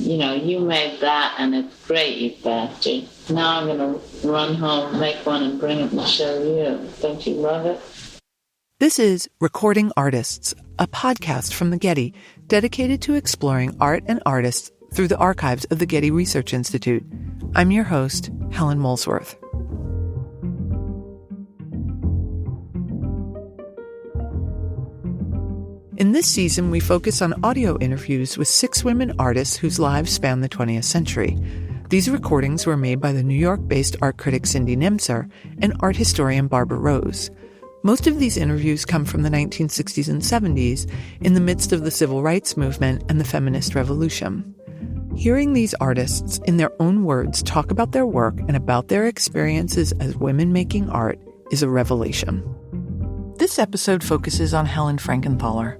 you made that and it's great, you bastard. Now I'm going to run home, make one, and bring it and show you. Don't you love it? This is Recording Artists, a podcast from the Getty dedicated to exploring art and artists through the archives of the Getty Research Institute. I'm your host, Helen Molesworth. In this season, we focus on audio interviews with 6 women artists whose lives span the 20th century. These recordings were made by the New York-based art critic Cindy Nemser and art historian Barbara Rose. Most of these interviews come from the 1960s and 70s, in the midst of the civil rights movement and the feminist revolution. Hearing these artists, in their own words, talk about their work and about their experiences as women making art is a revelation. This episode focuses on Helen Frankenthaler.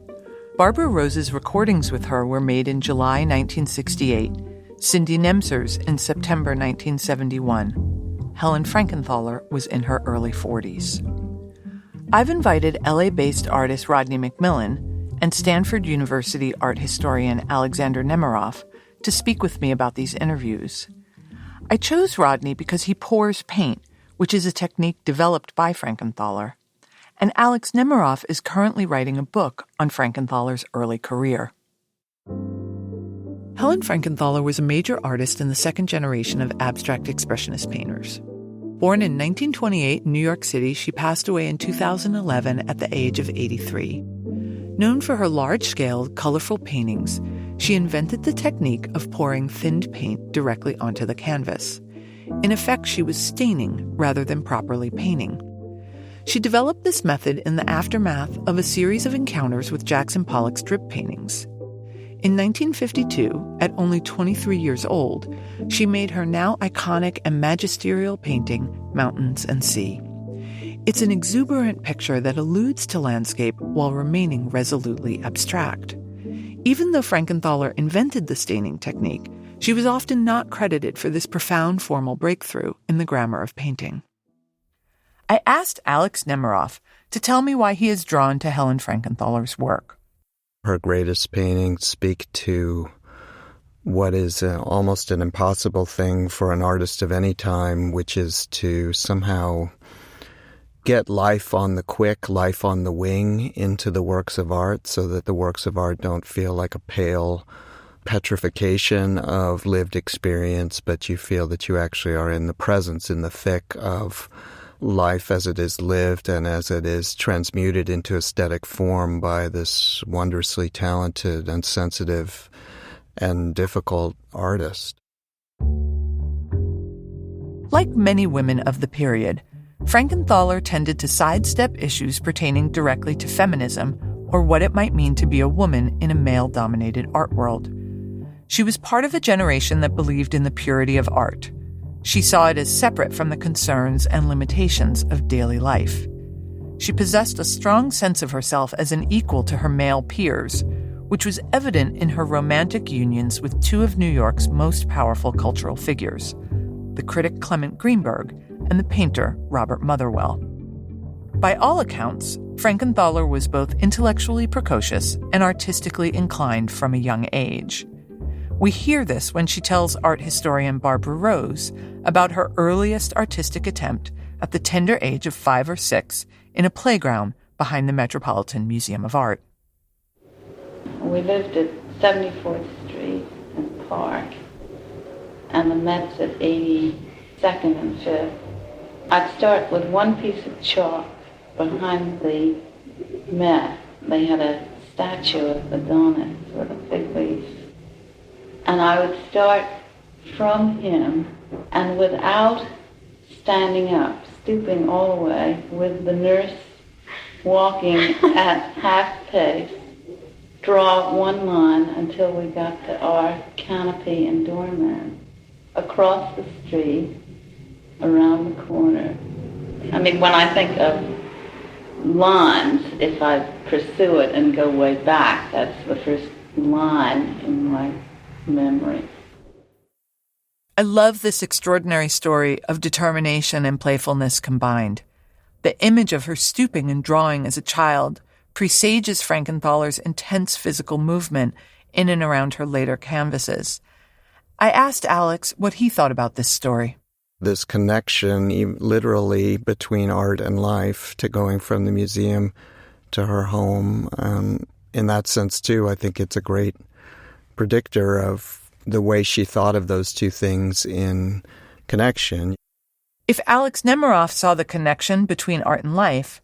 Barbara Rose's recordings with her were made in July 1968, Cindy Nemser's in September 1971. Helen Frankenthaler was in her early 40s. I've invited LA-based artist Rodney McMillian and Stanford University art historian Alexander Nemerov to speak with me about these interviews. I chose Rodney because he pours paint, which is a technique developed by Frankenthaler. And Alex Nemerov is currently writing a book on Frankenthaler's early career. Helen Frankenthaler was a major artist in the second generation of abstract expressionist painters. Born in 1928 in New York City, she passed away in 2011 at the age of 83. Known for her large-scale, colorful paintings, she invented the technique of pouring thinned paint directly onto the canvas. In effect, she was staining rather than properly painting. She developed this method in the aftermath of a series of encounters with Jackson Pollock's drip paintings. In 1952, at only 23 years old, she made her now iconic and magisterial painting, Mountains and Sea. It's an exuberant picture that alludes to landscape while remaining resolutely abstract. Even though Frankenthaler invented the staining technique, she was often not credited for this profound formal breakthrough in the grammar of painting. I asked Alex Nemerov to tell me why he is drawn to Helen Frankenthaler's work. Her greatest paintings speak to what is almost an impossible thing for an artist of any time, which is to somehow get life on the quick, life on the wing into the works of art so that the works of art don't feel like a pale petrification of lived experience, but you feel that you actually are in the presence, in the thick of life as it is lived and as it is transmuted into aesthetic form by this wondrously talented and sensitive and difficult artist. Like many women of the period, Frankenthaler tended to sidestep issues pertaining directly to feminism or what it might mean to be a woman in a male-dominated art world. She was part of a generation that believed in the purity of art. She saw it as separate from the concerns and limitations of daily life. She possessed a strong sense of herself as an equal to her male peers, which was evident in her romantic unions with 2 of New York's most powerful cultural figures, the critic Clement Greenberg and the painter Robert Motherwell. By all accounts, Frankenthaler was both intellectually precocious and artistically inclined from a young age. We hear this when she tells art historian Barbara Rose about her earliest artistic attempt at the tender age of 5 or 6 in a playground behind the Metropolitan Museum of Art. We lived at 74th Street and Park, and the Met's at 82nd and 5th. I'd start with one piece of chalk behind the Met. They had a statue of Adonis with a fig leaf. And I would start from him, and without standing up, stooping all the way, with the nurse walking at half pace, draw one line until we got to our canopy and doorman. Across the street, around the corner. I mean, when I think of lines, if I pursue it and go way back, that's the first line in my memory. I love this extraordinary story of determination and playfulness combined. The image of her stooping and drawing as a child presages Frankenthaler's intense physical movement in and around her later canvases. I asked Alex what he thought about this story. This connection, literally, between art and life, to going from the museum to her home. In that sense, too, I think it's a great predictor of the way she thought of those two things in connection. If Alex Nemerov saw the connection between art and life,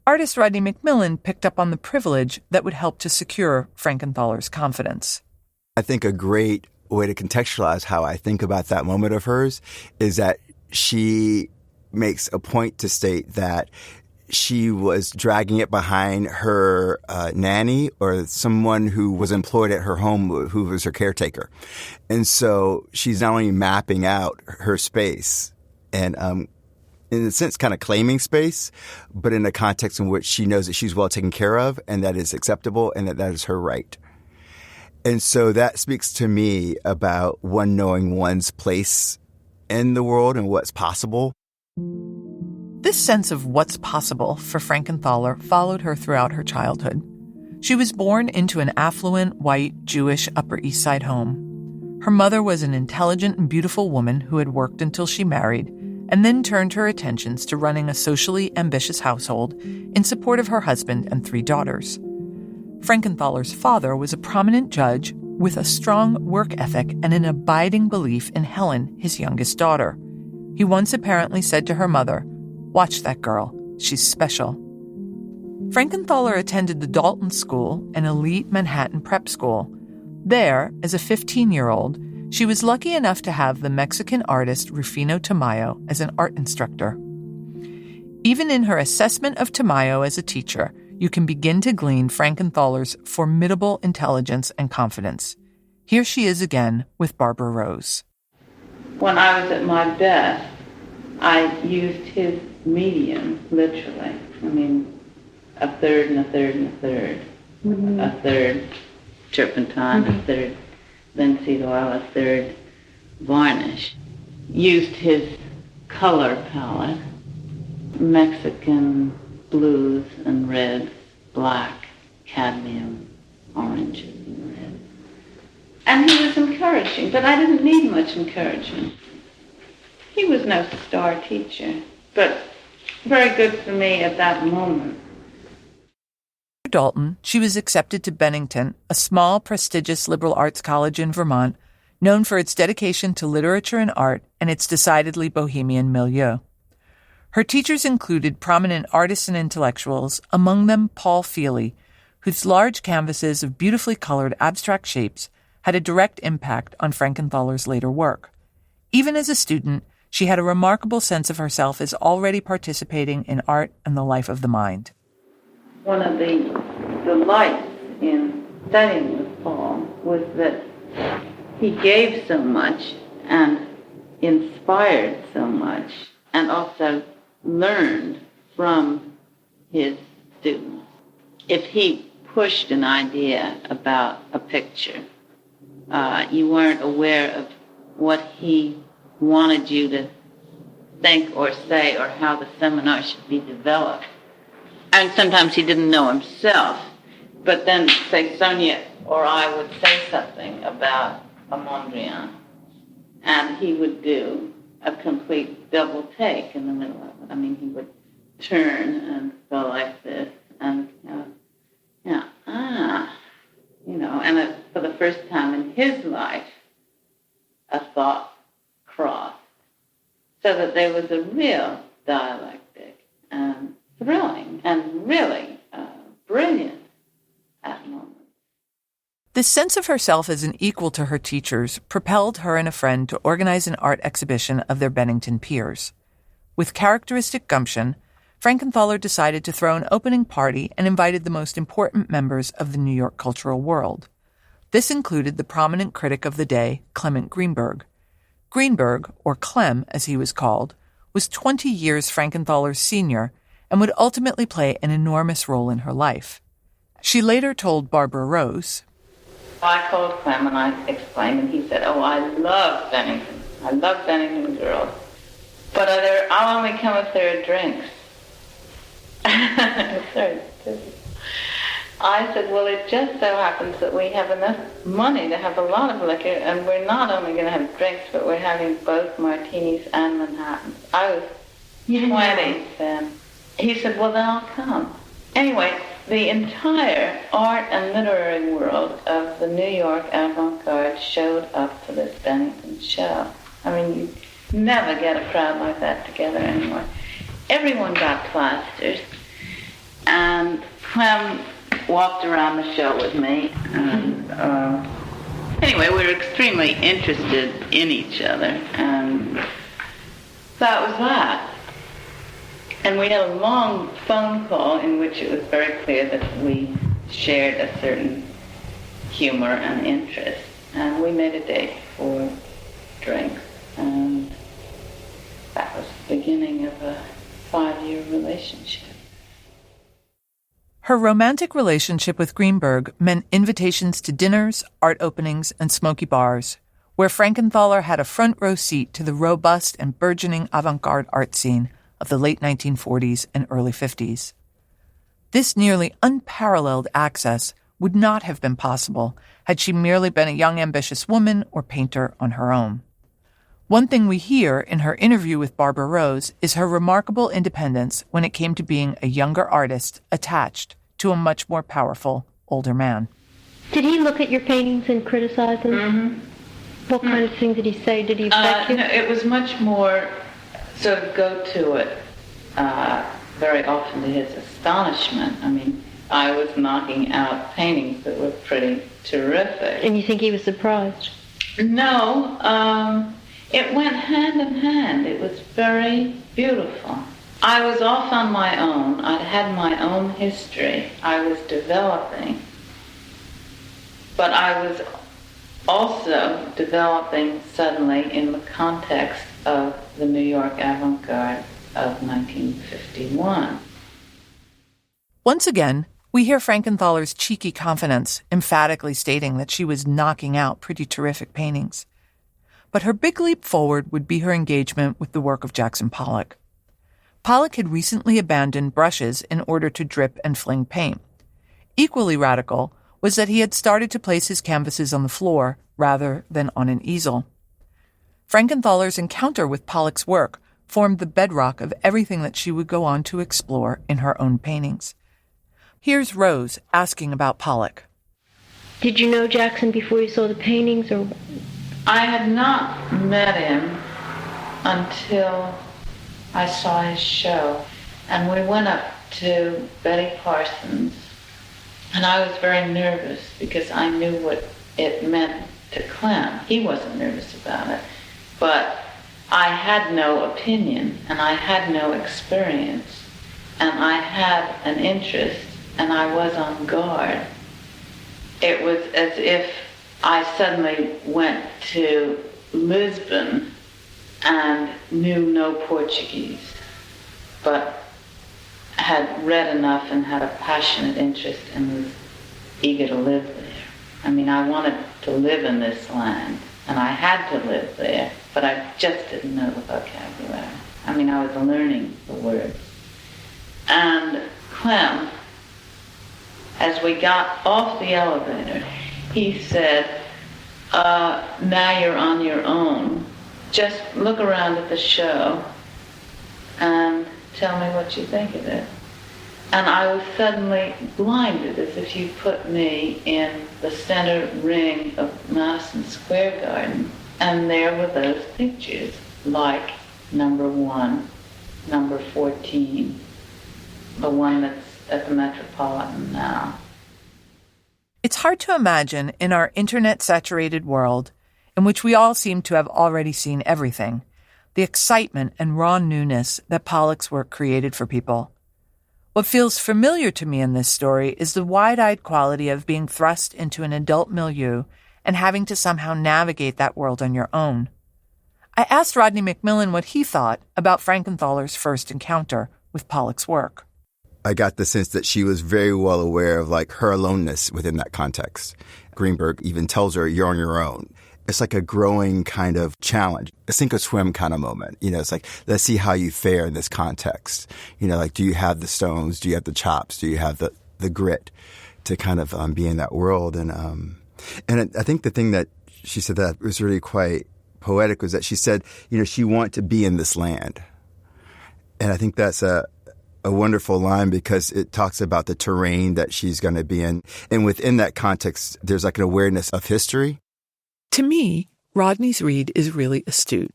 artist Rodney McMillian picked up on the privilege that would help to secure Frankenthaler's confidence. I think a great way to contextualize how I think about that moment of hers is that she makes a point to state that she was dragging it behind her nanny or someone who was employed at her home who was her caretaker. And so she's not only mapping out her space and in a sense kind of claiming space, but in a context in which she knows that she's well taken care of and that is acceptable and that is her right. And so that speaks to me about one knowing one's place in the world and what's possible. This sense of what's possible for Frankenthaler followed her throughout her childhood. She was born into an affluent, white, Jewish Upper East Side home. Her mother was an intelligent and beautiful woman who had worked until she married and then turned her attentions to running a socially ambitious household in support of her husband and 3 daughters. Frankenthaler's father was a prominent judge with a strong work ethic and an abiding belief in Helen, his youngest daughter. He once apparently said to her mother, "Watch that girl. She's special." Frankenthaler attended the Dalton School, an elite Manhattan prep school. There, as a 15-year-old, she was lucky enough to have the Mexican artist Rufino Tamayo as an art instructor. Even in her assessment of Tamayo as a teacher, you can begin to glean Frankenthaler's formidable intelligence and confidence. Here she is again with Barbara Rose. When I was at my best, I used his medium, literally. I mean, a third and a third and a third. Mm-hmm. A third turpentine, a third linseed oil, a third varnish. Used his color palette, Mexican blues and reds, black, cadmium, oranges and reds. And he was encouraging, but I didn't need much encouragement. He was no star teacher, but very good for me at that moment. After Dalton, she was accepted to Bennington, a small, prestigious liberal arts college in Vermont, known for its dedication to literature and art and its decidedly bohemian milieu. Her teachers included prominent artists and intellectuals, among them Paul Feely, whose large canvases of beautifully colored abstract shapes had a direct impact on Frankenthaler's later work. Even as a student, she had a remarkable sense of herself as already participating in art and the life of the mind. One of the delights in studying with Paul was that he gave so much and inspired so much and also learned from his students. If he pushed an idea about a picture, you weren't aware of what he wanted you to think or say or how the seminar should be developed. And sometimes he didn't know himself. But then, say, Sonia or I would say something about a Mondrian, and he would do a complete double take in the middle of it. I mean, he would turn and go like this, and and for the first time in his life, a thought crossed, so that there was a real dialectic and thrilling and really brilliant at moments. This sense of herself as an equal to her teachers propelled her and a friend to organize an art exhibition of their Bennington peers. With characteristic gumption, Frankenthaler decided to throw an opening party and invited the most important members of the New York cultural world. This included the prominent critic of the day, Clement Greenberg. Greenberg, or Clem as he was called, was 20 years Frankenthaler's senior and would ultimately play an enormous role in her life. She later told Barbara Rose, I called Clem and I explained, and he said, "Oh, I love Bennington. I love Bennington girls. But I'll only come if there are drinks." I said, well, it just so happens that we have enough money to have a lot of liquor, and we're not only going to have drinks, but we're having both martinis and Manhattans. I was 20 then. He said, well, then I'll come. Anyway, the entire art and literary world of the New York avant-garde showed up for this Bennington show. I mean, you never get a crowd like that together anymore. Everyone got plasters, and Clem walked around the show with me, and anyway, we were extremely interested in each other, and that was that. And we had a long phone call in which it was very clear that we shared a certain humor and interest, and we made a date for drinks, and that was the beginning of a 5-year relationship. Her romantic relationship with Greenberg meant invitations to dinners, art openings, and smoky bars, where Frankenthaler had a front-row seat to the robust and burgeoning avant-garde art scene of the late 1940s and early 50s. This nearly unparalleled access would not have been possible had she merely been a young, ambitious woman or painter on her own. One thing we hear in her interview with Barbara Rose is her remarkable independence when it came to being a younger artist attached to a much more powerful, older man. Did he look at your paintings and criticize them? Mm-hmm. What kind of things did he say? Did he affect you? No, it was much more sort of go to it, very often to his astonishment. I mean, I was knocking out paintings that were pretty terrific. And you think he was surprised? No, it went hand in hand. It was very beautiful. I was off on my own. I'd had my own history. I was developing. But I was also developing suddenly in the context of the New York avant-garde of 1951. Once again, we hear Frankenthaler's cheeky confidence, emphatically stating that she was knocking out pretty terrific paintings. But her big leap forward would be her engagement with the work of Jackson Pollock. Pollock had recently abandoned brushes in order to drip and fling paint. Equally radical was that he had started to place his canvases on the floor rather than on an easel. Frankenthaler's encounter with Pollock's work formed the bedrock of everything that she would go on to explore in her own paintings. Here's Rose asking about Pollock. Did you know Jackson before you saw the paintings, or? I had not met him until I saw his show, and we went up to Betty Parsons, and I was very nervous because I knew what it meant to Clem. He wasn't nervous about it, but I had no opinion, and I had no experience, and I had an interest, and I was on guard. It was as if I suddenly went to Lisbon and knew no Portuguese, but had read enough and had a passionate interest and was eager to live there. I mean, I wanted to live in this land, and I had to live there, but I just didn't know the vocabulary. I mean, I was learning the words. And Clem, as we got off the elevator, he said, now you're on your own. Just look around at the show and tell me what you think of it. And I was suddenly blinded, as if you put me in the center ring of Madison Square Garden, and there were those pictures, like number 1, number 14, the one that's at the Metropolitan now. It's hard to imagine in our internet-saturated world, in which we all seem to have already seen everything, the excitement and raw newness that Pollock's work created for people. What feels familiar to me in this story is the wide-eyed quality of being thrust into an adult milieu and having to somehow navigate that world on your own. I asked Rodney McMillian what he thought about Frankenthaler's first encounter with Pollock's work. I got the sense that she was very well aware of her aloneness within that context. Greenberg even tells her, you're on your own. It's like a growing kind of challenge, a sink or swim kind of moment. It's like, let's see how you fare in this context. Do you have the stones? Do you have the chops? Do you have the grit to kind of be in that world. And I think the thing that she said that was really quite poetic was that she said, she wanted to be in this land. And I think that's a wonderful line because it talks about the terrain that she's going to be in. And within that context, there's like an awareness of history. To me, Rodney's read is really astute.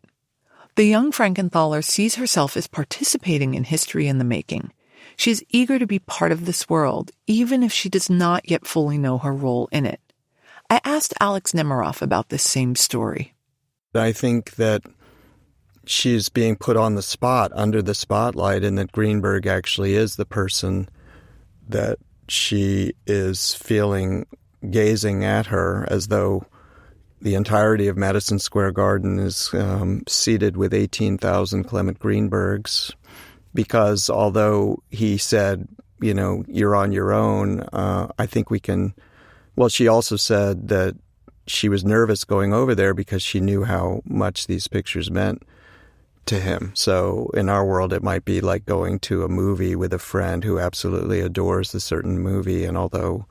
The young Frankenthaler sees herself as participating in history in the making. She is eager to be part of this world, even if she does not yet fully know her role in it. I asked Alex Nemerov about this same story. I think that she's being put on the spot, under the spotlight, and that Greenberg actually is the person that she is feeling gazing at her, as though the entirety of Madison Square Garden is seated with 18,000 Clement Greenbergs, because although he said, you're on your own, I think we can... Well, she also said that she was nervous going over there because she knew how much these pictures meant to him. So in our world, it might be like going to a movie with a friend who absolutely adores a certain movie, and although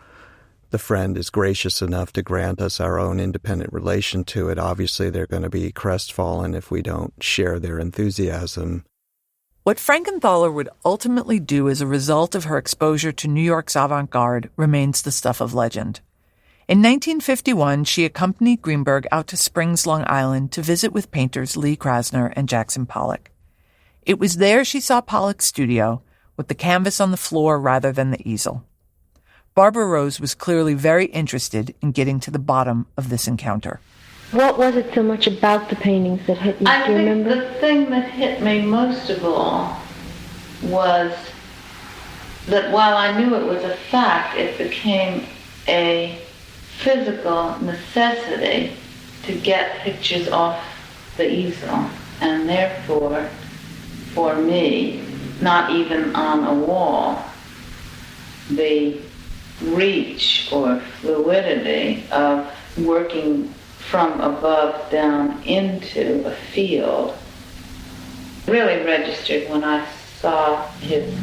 the friend is gracious enough to grant us our own independent relation to it, obviously they're going to be crestfallen if we don't share their enthusiasm. What Frankenthaler would ultimately do as a result of her exposure to New York's avant-garde remains the stuff of legend. In 1951, she accompanied Greenberg out to Springs, Long Island, to visit with painters Lee Krasner and Jackson Pollock. It was there she saw Pollock's studio, with the canvas on the floor rather than the easel. Barbara Rose was clearly very interested in getting to the bottom of this encounter. What was it so much about the paintings that hit you? Do you remember? I think the thing that hit me most of all was that while I knew it was a fact, it became a physical necessity to get pictures off the easel, and therefore, for me, not even on a wall, the reach or fluidity of working from above down into a field really registered when I saw his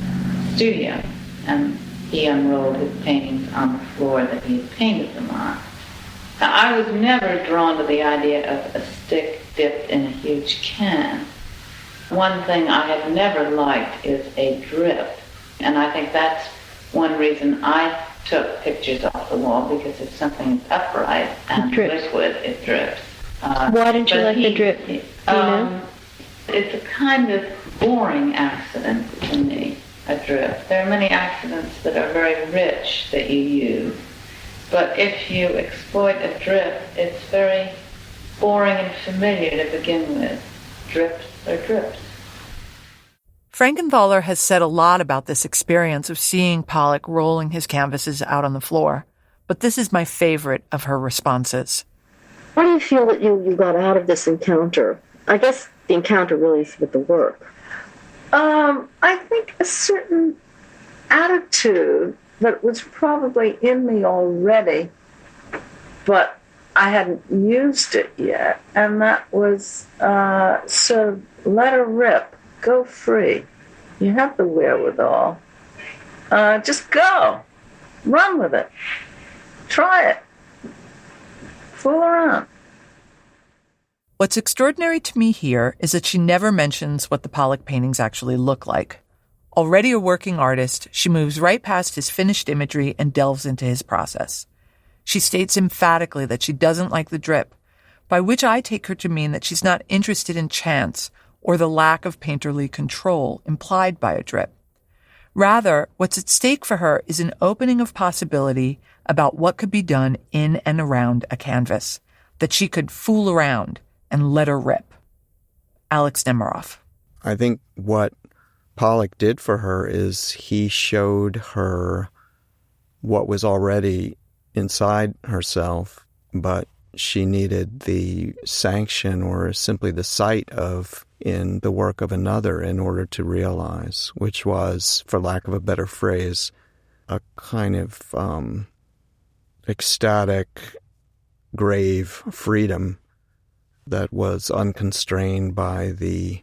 studio and he unrolled his paintings on the floor that he had painted them on. Now, I was never drawn to the idea of a stick dipped in a huge can. One thing I have never liked is a drip, and I think that's one reason I took pictures off the wall, because if something's upright and liquid, it drips. Why didn't you like the drip? It's a kind of boring accident to me, a drip. There are many accidents that are very rich that you use, but if you exploit a drip, it's very boring and familiar to begin with. Drips are drips. Frankenthaler has said a lot about this experience of seeing Pollock rolling his canvases out on the floor, but this is my favorite of her responses. What do you feel that you got out of this encounter? I guess the encounter really is with the work. I think a certain attitude that was probably in me already, but I hadn't used it yet, and that was sort of let her rip. Go free. You have the wherewithal. Just go. Run with it. Try it. Fool around. What's extraordinary to me here is that she never mentions what the Pollock paintings actually look like. Already a working artist, she moves right past his finished imagery and delves into his process. She states emphatically that she doesn't like the drip, by which I take her to mean that she's not interested in chance or the lack of painterly control implied by a drip. Rather, what's at stake for her is an opening of possibility about what could be done in and around a canvas, that she could fool around and let her rip. Alex Nemerov. I think what Pollock did for her is he showed her what was already inside herself, but she needed the sanction or simply the sight of in the work of another in order to realize, which was, for lack of a better phrase, a kind of ecstatic, grave freedom that was unconstrained by the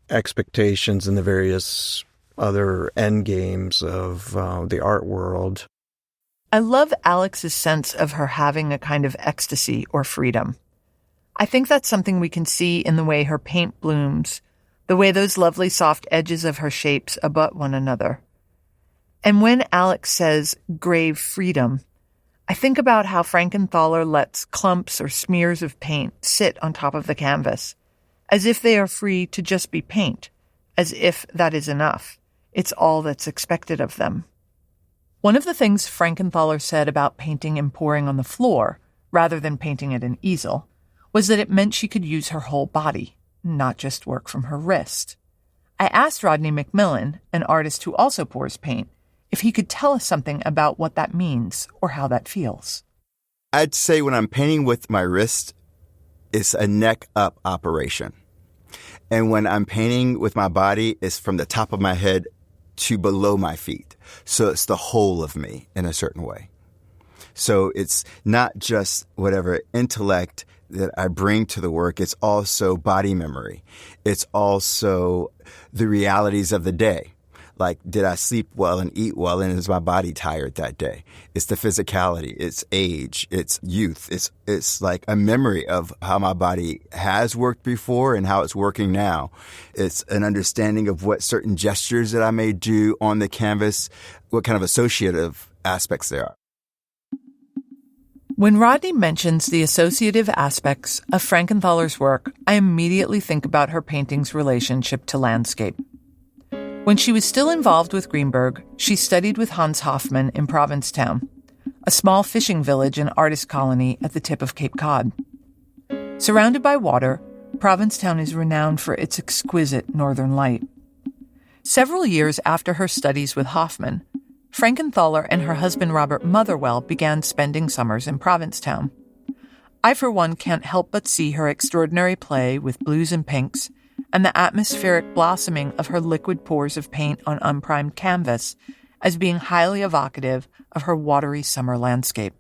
expectations and the various other end games of the art world. I love Alex's sense of her having a kind of ecstasy or freedom. I think that's something we can see in the way her paint blooms, the way those lovely soft edges of her shapes abut one another. And when Alex says grave freedom, I think about how Frankenthaler lets clumps or smears of paint sit on top of the canvas, as if they are free to just be paint, as if that is enough. It's all that's expected of them. One of the things Frankenthaler said about painting and pouring on the floor, rather than painting at an easel, was that it meant she could use her whole body, not just work from her wrist. I asked Rodney McMillian, an artist who also pours paint, if he could tell us something about what that means or how that feels. I'd say when I'm painting with my wrist, it's a neck-up operation. And when I'm painting with my body, it's from the top of my head to below my feet. So it's the whole of me in a certain way. So it's not just whatever intellect that I bring to the work. It's also body memory. It's also the realities of the day. Like, did I sleep well and eat well, and is my body tired that day? It's the physicality, it's age, it's youth. It's like a memory of how my body has worked before and how it's working now. It's an understanding of what certain gestures that I may do on the canvas, what kind of associative aspects there are. When Rodney mentions the associative aspects of Frankenthaler's work, I immediately think about her painting's relationship to landscape. When she was still involved with Greenberg, she studied with Hans Hofmann in Provincetown, a small fishing village and artist colony at the tip of Cape Cod. Surrounded by water, Provincetown is renowned for its exquisite northern light. Several years after her studies with Hofmann, Frankenthaler and her husband Robert Motherwell began spending summers in Provincetown. I, for one, can't help but see her extraordinary play with blues and pinks and the atmospheric blossoming of her liquid pours of paint on unprimed canvas as being highly evocative of her watery summer landscape.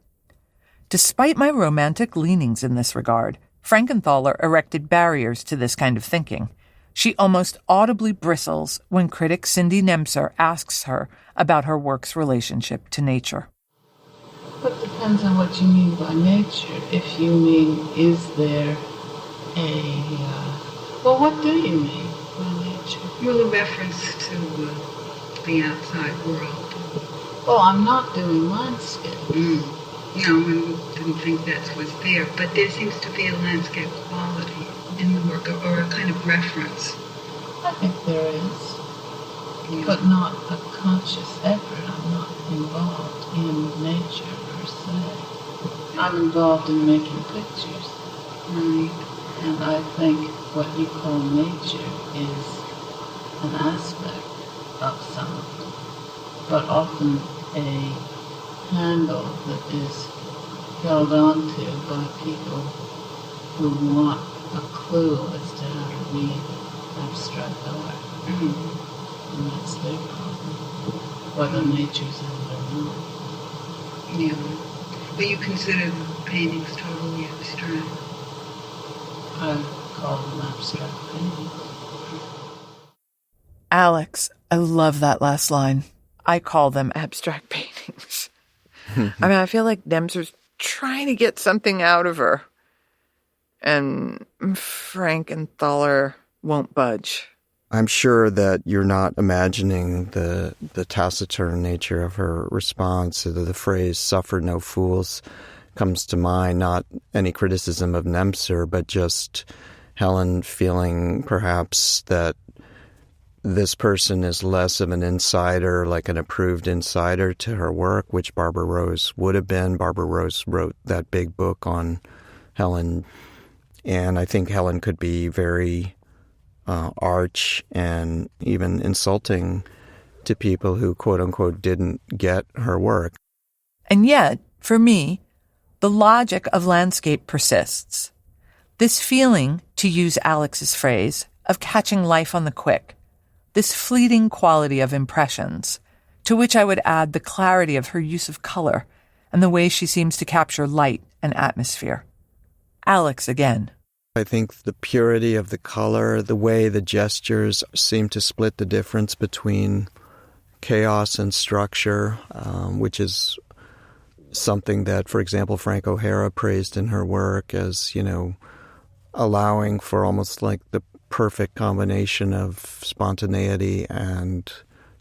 Despite my romantic leanings in this regard, Frankenthaler erected barriers to this kind of thinking. She almost audibly bristles when critic Cindy Nemser asks her about her work's relationship to nature. It depends on what you mean by nature. If you mean, is there well, what do you mean by nature? Well, a reference to the outside world. Oh, I'm not doing landscape. No, I didn't think that was there. But there seems to be a landscape quality in the work, or a kind of reference. I think there is, but not a conscious effort. I'm not involved in nature per se. I'm involved in making pictures. Right. And I think what you call nature is an aspect of something, but often a handle that is held onto by people who want a clue as to how to read abstract art. And that's their problem, whether nature's in it or not. Yeah. But you consider the paintings totally abstract? I call them abstract paintings. Alex, I love that last line. I call them abstract paintings. I mean, I feel like Nemser's trying to get something out of her. And Frankenthaler won't budge. I'm sure that you're not imagining the taciturn nature of her response. The phrase, "suffer no fools," comes to mind, not any criticism of Nemser, but just Helen feeling perhaps that this person is less of an insider, like an approved insider to her work, which Barbara Rose would have been. Barbara Rose wrote that big book on Helen, and I think Helen could be very arch and even insulting to people who, quote-unquote, didn't get her work. And yet, for me, the logic of landscape persists. This feeling, to use Alex's phrase, of catching life on the quick, this fleeting quality of impressions, to which I would add the clarity of her use of color and the way she seems to capture light and atmosphere. Alex again. I think the purity of the color, the way the gestures seem to split the difference between chaos and structure, which is something that, for example, Frank O'Hara praised in her work as, allowing for almost like the perfect combination of spontaneity and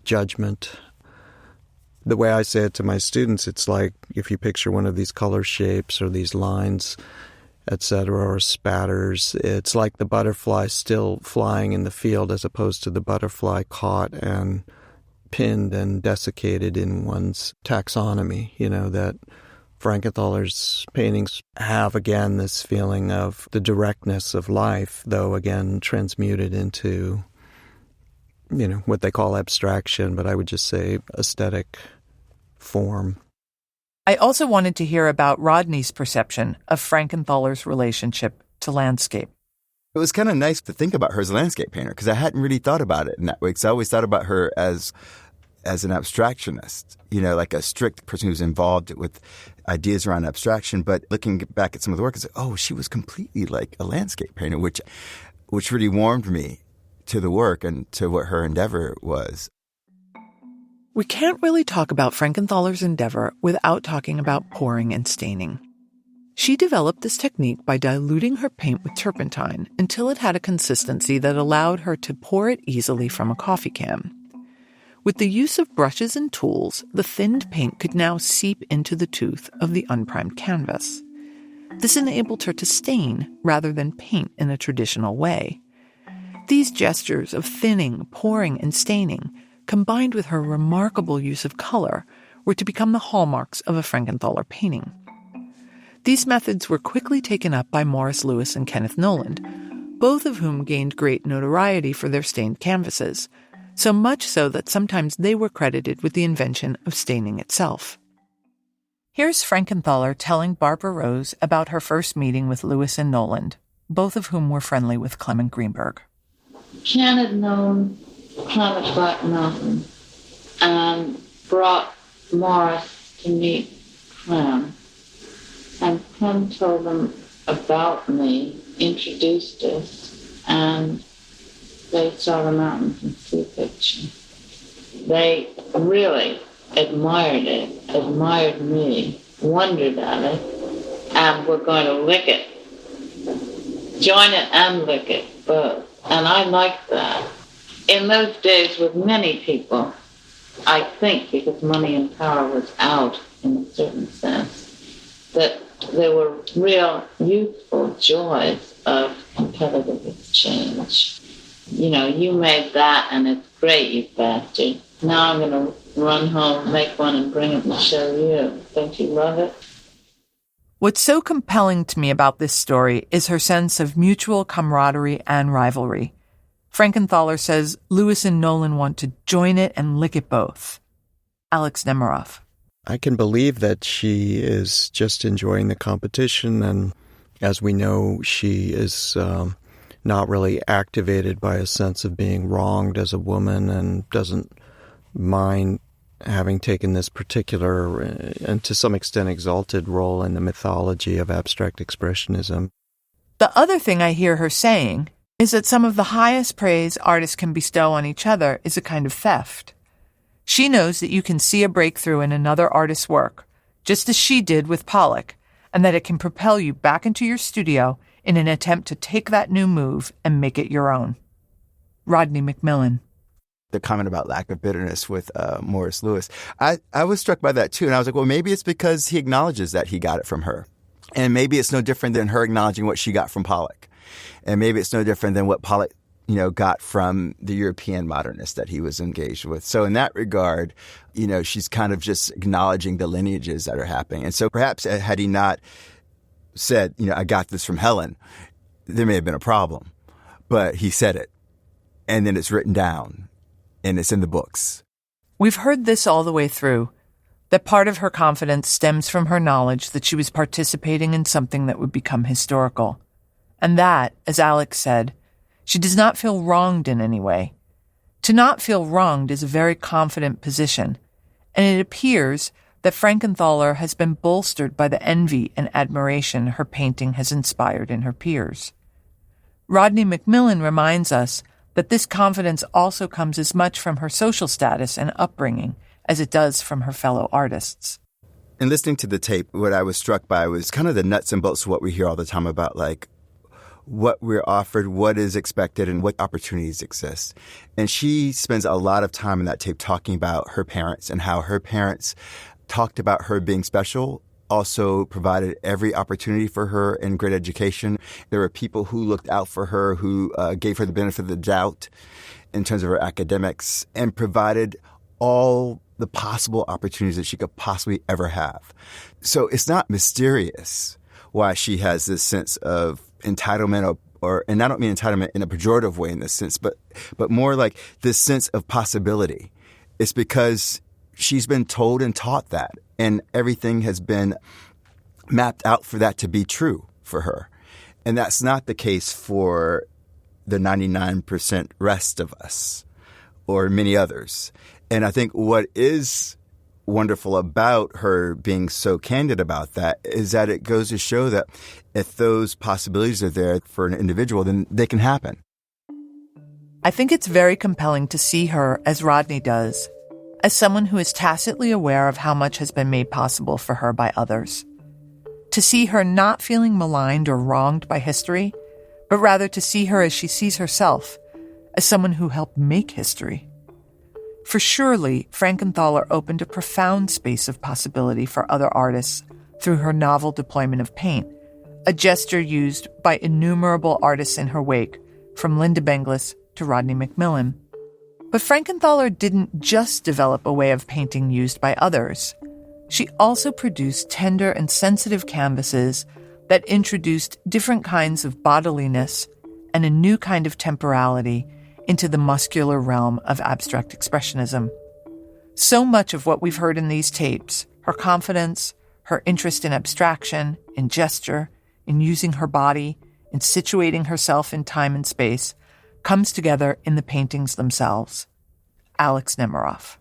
judgment. The way I say it to my students, it's like if you picture one of these color shapes or these lines, etc., or spatters, it's like the butterfly still flying in the field as opposed to the butterfly caught and pinned and desiccated in one's taxonomy, that Frankenthaler's paintings have, again, this feeling of the directness of life, though, again, transmuted into, what they call abstraction, but I would just say aesthetic form. I also wanted to hear about Rodney's perception of Frankenthaler's relationship to landscape. It was kind of nice to think about her as a landscape painter because I hadn't really thought about it in that way. Because I always thought about her as an abstractionist, like a strict person who's involved with ideas around abstraction. But looking back at some of the work, it's like, oh, she was completely like a landscape painter, which really warmed me to the work and to what her endeavor was. We can't really talk about Frankenthaler's endeavor without talking about pouring and staining. She developed this technique by diluting her paint with turpentine until it had a consistency that allowed her to pour it easily from a coffee can. With the use of brushes and tools, the thinned paint could now seep into the tooth of the unprimed canvas. This enabled her to stain rather than paint in a traditional way. These gestures of thinning, pouring, and staining, combined with her remarkable use of color, were to become the hallmarks of a Frankenthaler painting. These methods were quickly taken up by Morris Louis and Kenneth Noland, both of whom gained great notoriety for their stained canvases, so much so that sometimes they were credited with the invention of staining itself. Here's Frankenthaler telling Barbara Rose about her first meeting with Louis and Noland, both of whom were friendly with Clement Greenberg. Ken had known Clement Black Mountain and brought Morris to meet Clem. And Clem told them about me, introduced us, and they saw the mountain from the picture. They really admired it, admired me, wondered at it, and were going to lick it. Join it and lick it, both. And I liked that. In those days, with many people, I think because money and power was out in a certain sense, that there were real youthful joys of competitive exchange. You made that and it's great, you bastard. Now I'm going to run home, make one, and bring it and show you. Don't you love it? What's so compelling to me about this story is her sense of mutual camaraderie and rivalry. Frankenthaler says Louis and Nolan want to join it and lick it both. Alex Nemerov. I can believe that she is just enjoying the competition, and as we know, she is not really activated by a sense of being wronged as a woman and doesn't mind having taken this particular and to some extent exalted role in the mythology of abstract expressionism. The other thing I hear her saying is that some of the highest praise artists can bestow on each other is a kind of theft. She knows that you can see a breakthrough in another artist's work, just as she did with Pollock, and that it can propel you back into your studio in an attempt to take that new move and make it your own. Rodney McMillian. The comment about lack of bitterness with Morris Louis, I was struck by that too. And I was like, well, maybe it's because he acknowledges that he got it from her. And maybe it's no different than her acknowledging what she got from Pollock. And maybe it's no different than what Pollock, got from the European modernists that he was engaged with. So in that regard, she's kind of just acknowledging the lineages that are happening. And so perhaps had he not said, I got this from Helen, there may have been a problem. But he said it. And then it's written down. And it's in the books. We've heard this all the way through, that part of her confidence stems from her knowledge that she was participating in something that would become historical. And that, as Alex said, she does not feel wronged in any way. To not feel wronged is a very confident position, and it appears that Frankenthaler has been bolstered by the envy and admiration her painting has inspired in her peers. Rodney McMillian reminds us that this confidence also comes as much from her social status and upbringing as it does from her fellow artists. In listening to the tape, what I was struck by was kind of the nuts and bolts of what we hear all the time about, like, what we're offered, what is expected, and what opportunities exist. And she spends a lot of time in that tape talking about her parents and how her parents talked about her being special, also provided every opportunity for her in great education. There were people who looked out for her, who gave her the benefit of the doubt in terms of her academics, and provided all the possible opportunities that she could possibly ever have. So it's not mysterious why she has this sense of entitlement, and I don't mean entitlement in a pejorative way in this sense, but more like this sense of possibility. It's because she's been told and taught that, and everything has been mapped out for that to be true for her. And that's not the case for the 99% rest of us or many others. And I think what is wonderful about her being so candid about that is that it goes to show that if those possibilities are there for an individual, then they can happen. I think it's very compelling to see her, as Rodney does, as someone who is tacitly aware of how much has been made possible for her by others. To see her not feeling maligned or wronged by history, but rather to see her as she sees herself, as someone who helped make history. For surely, Frankenthaler opened a profound space of possibility for other artists through her novel deployment of paint, a gesture used by innumerable artists in her wake, from Linda Benglis to Rodney McMillian. But Frankenthaler didn't just develop a way of painting used by others. She also produced tender and sensitive canvases that introduced different kinds of bodiliness and a new kind of temporality into the muscular realm of abstract expressionism. So much of what we've heard in these tapes, her confidence, her interest in abstraction, in gesture, in using her body, in situating herself in time and space, comes together in the paintings themselves. Alex Nemerov.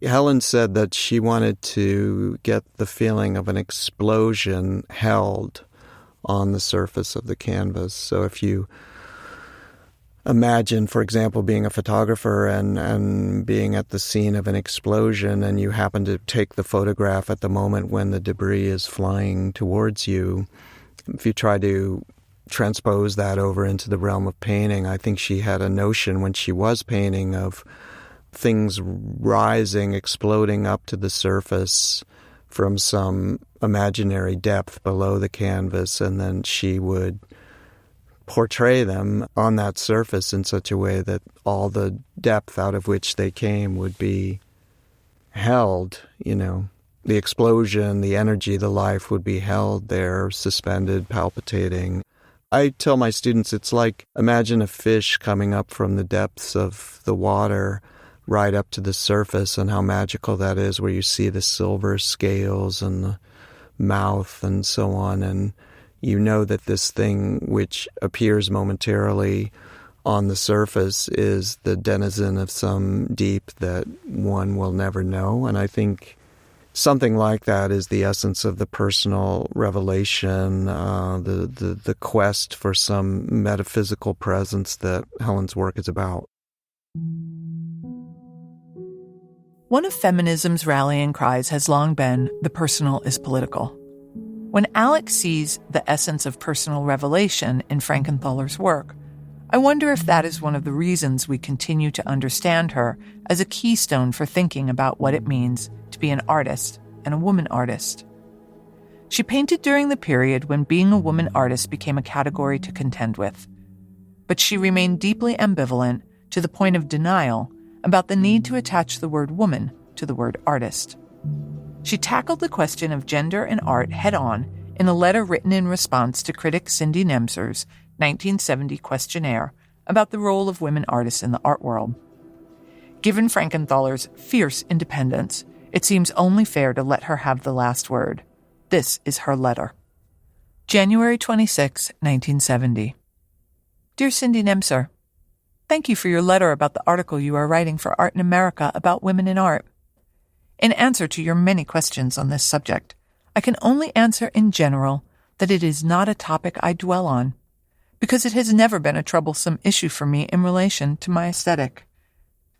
Helen said that she wanted to get the feeling of an explosion held on the surface of the canvas. So if you imagine, for example, being a photographer and being at the scene of an explosion, and you happen to take the photograph at the moment when the debris is flying towards you. If you try to transpose that over into the realm of painting, I think she had a notion when she was painting of things rising, exploding up to the surface from some imaginary depth below the canvas, and then she would portray them on that surface in such a way that all the depth out of which they came would be held, the explosion, the energy, the life would be held there, suspended, palpitating. I tell my students it's like, imagine a fish coming up from the depths of the water right up to the surface, and how magical that is, where you see the silver scales and the mouth and so on, and you know that this thing which appears momentarily on the surface is the denizen of some deep that one will never know. And I think something like that is the essence of the personal revelation, the quest for some metaphysical presence that Helen's work is about. One of feminism's rallying cries has long been, the personal is political. When Alex sees the essence of personal revelation in Frankenthaler's work, I wonder if that is one of the reasons we continue to understand her as a keystone for thinking about what it means to be an artist and a woman artist. She painted during the period when being a woman artist became a category to contend with, but she remained deeply ambivalent to the point of denial about the need to attach the word woman to the word artist. She tackled the question of gender and art head-on in a letter written in response to critic Cindy Nemser's 1970 questionnaire about the role of women artists in the art world. Given Frankenthaler's fierce independence, it seems only fair to let her have the last word. This is her letter. January 26, 1970. Dear Cindy Nemser, thank you for your letter about the article you are writing for Art in America about women in art. In answer to your many questions on this subject, I can only answer in general that it is not a topic I dwell on, because it has never been a troublesome issue for me in relation to my aesthetic.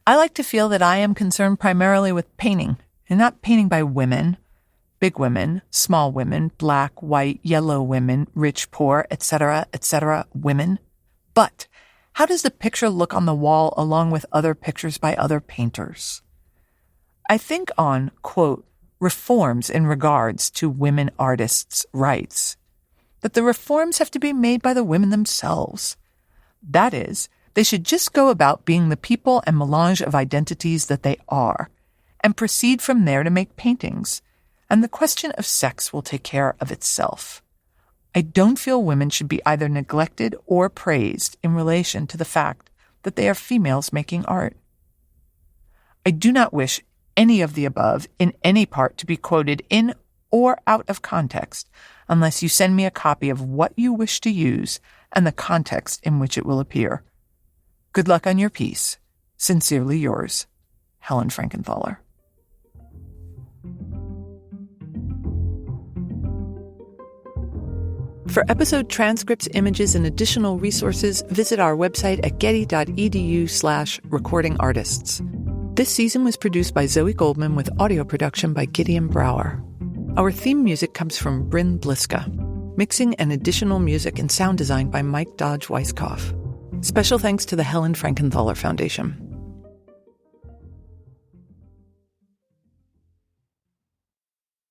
I like to feel that I am concerned primarily with painting, and not painting by women, big women, small women, black, white, yellow women, rich, poor, etc., women. But how does the picture look on the wall along with other pictures by other painters? I think on, quote, reforms in regards to women artists' rights, that the reforms have to be made by the women themselves. That is, they should just go about being the people and melange of identities that they are, and proceed from there to make paintings, and the question of sex will take care of itself. I don't feel women should be either neglected or praised in relation to the fact that they are females making art. I do not wish any of the above in any part to be quoted in or out of context unless you send me a copy of what you wish to use and the context in which it will appear. Good luck on your piece. Sincerely yours, Helen Frankenthaler. For episode transcripts, images, and additional resources, visit our website at getty.edu/recordingartists. This season was produced by Zoe Goldman with audio production by Gideon Brower. Our theme music comes from Bryn Bliska. Mixing and additional music and sound design by Mike Dodge Weisskopf. Special thanks to the Helen Frankenthaler Foundation.